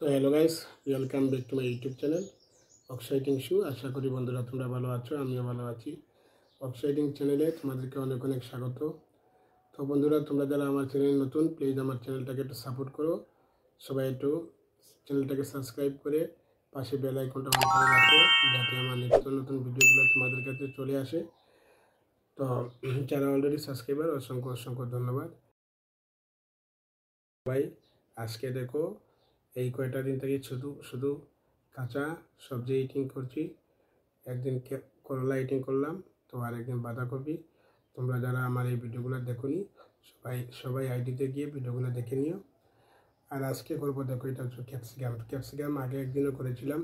তো hello guys, welcome back to my YouTube channel exciting show. আশা করি বন্ধুরা তোমরা ভালো আছো, আমিও ভালো আছি। অক্সাইটিং চ্যানেলে তোমাদেরকে অনেক অনেক স্বাগত। তো বন্ধুরা, তোমরা যারা আমার চ্যানেল নতুন, প্লিজ আমার চ্যানেলটাকে একটু সাপোর্ট করো। সবাই একটু চ্যানেলটাকে সাবস্ক্রাইব করে পাশে বেল আইকনটা অন করে রাখো, যাতে আমার নিত্য নতুন ভিডিওগুলো তোমাদের কাছে চলে আসে। তো যারা অলরেডি সাবস্ক্রাইবার, অসংখ্য অসংখ্য ধন্যবাদ ভাই। আজকে দেখো, এই কয়টা দিন থেকে শুধু শুধু কাঁচা সবজি ইটিং করছি। একদিন করলা ইটিং করলাম, তো আর একদিন বাঁধাকপি। তোমরা যারা আমার এই ভিডিওগুলো দেখোনি, সবাই আইডিতে গিয়ে ভিডিওগুলো দেখে নিও। আর আজকে করবো, দেখো, এটা হচ্ছে ক্যাপসিকাম আগে একদিনও করেছিলাম,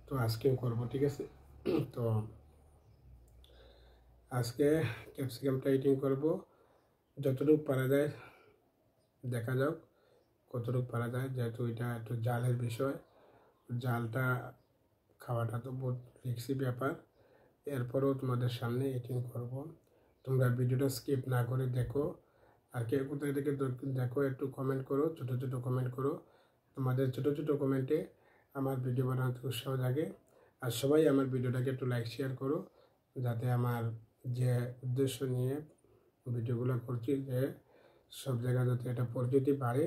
তো আজকেও করব, ঠিক আছে। তো আজকে ক্যাপসিকামটা ইটিং করব, যতটুকু পারা যায় দেখা যাক কতটুকু পারা যায়, যেহেতু এটা একটু জালের বিষয়। জালটা খাওয়াটা তো বহুত রিক্সি ব্যাপার। এরপরেও তোমাদের সামনে এটিং করব, তোমরা ভিডিওটা স্কিপ না করে দেখো। আর কে কোথায় থেকে দেখো একটু কমেন্ট করো, ছোটো ছোটো কমেন্ট করো। তোমাদের ছোটো ছোটো কমেন্টে আমার ভিডিও বানাতে উৎসাহ জাগে। আর সবাই আমার ভিডিওটাকে একটু লাইক শেয়ার করো, যাতে আমার যে উদ্দেশ্য নিয়ে ভিডিওগুলো করছি, যে সব জায়গায় যাতে এটা পরিচিতি বাড়ে,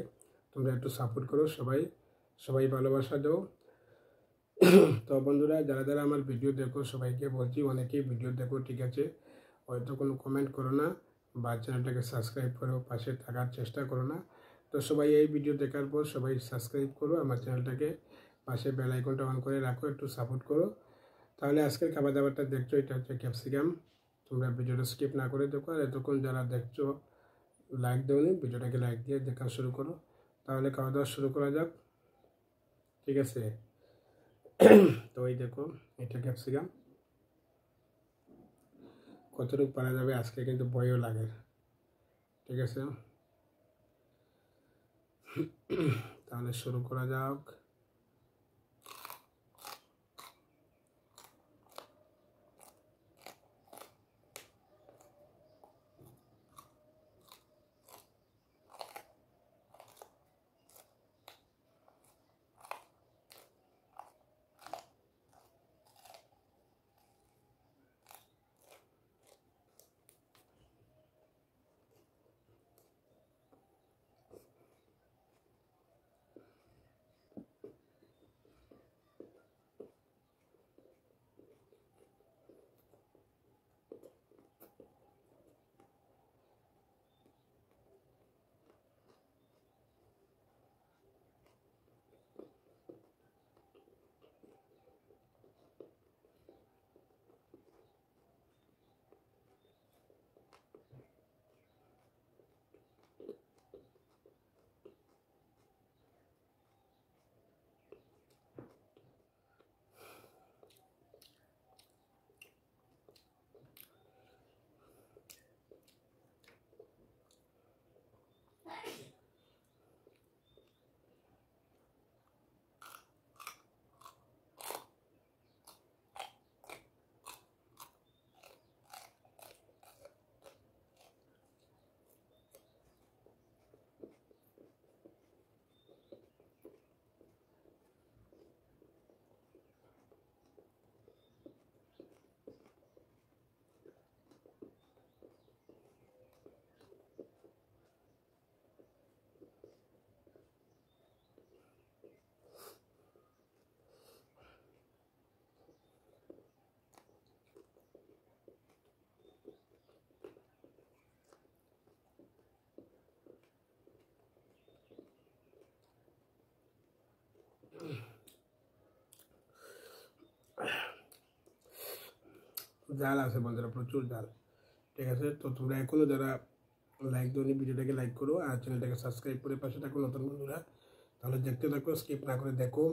তোমরা একটু সাপোর্ট করো। সবাই ভালোবাসা দাও। তো বন্ধুরা, যারা যারা আমার ভিডিও দেখো সবাইকে বলছি, অনেকেই ভিডিও দেখো, ঠিক আছে, হয়তো কোনো কমেন্ট করো না বা চ্যানেলটাকে সাবস্ক্রাইব করো, পাশে থাকার চেষ্টা করো না। তো সবাই এই ভিডিও দেখার পর সবাই সাবস্ক্রাইব করো আমার চ্যানেলটাকে, পাশে বেল আইকনটা অন করে রাখো, একটু সাপোর্ট করো। তাহলে আজকের খাবার দাবারটা দেখছো, এটা হচ্ছে ক্যাপসিকাম। তোমরা ভিডিওটা স্কিপ না করে দেখো। আর এতক্ষণ যারা দেখছো লাইক দেওনি, ভিডিওটাকে লাইক দিয়ে দেখা শুরু করো। তাহলে খাওয়া দাওয়া শুরু করা যাক, ঠিক আছে। তো এই দেখো, এটা ক্যাপসিকাম কতটুকু পারা যাবে আজকে কিন্তু ভয়ও লাগে, ঠিক আছে। তাহলে শুরু করা যাক। জাল আছে বন্ধুরা, প্রচুর জাল, ঠিক আছে। তো তোমরা এখনও যারা লাইক দিওনি, ভিডিওটাকে লাইক করো আর চ্যানেলটাকে সাবস্ক্রাইব করে পাশে থাকো নতুন বন্ধুরা। তাহলে দেখতে থাকো, স্কিপ না করে দেখো।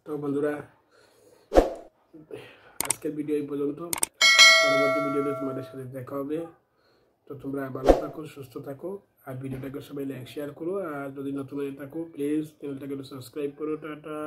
তো বন্ধুরা, আজকের ভিডিও এই পর্যন্ত। পরবর্তী ভিডিওতে তোমাদের সাথে দেখা হবে। তো তোমরা ভালো থাকো, সুস্থ থাকো, আর ভিডিওটাকে সবাই লাইক শেয়ার করো। আর যদি নতুন হয়ে থাকো প্লিজ চ্যানেলটাকে সাবস্ক্রাইব করো। টাটা।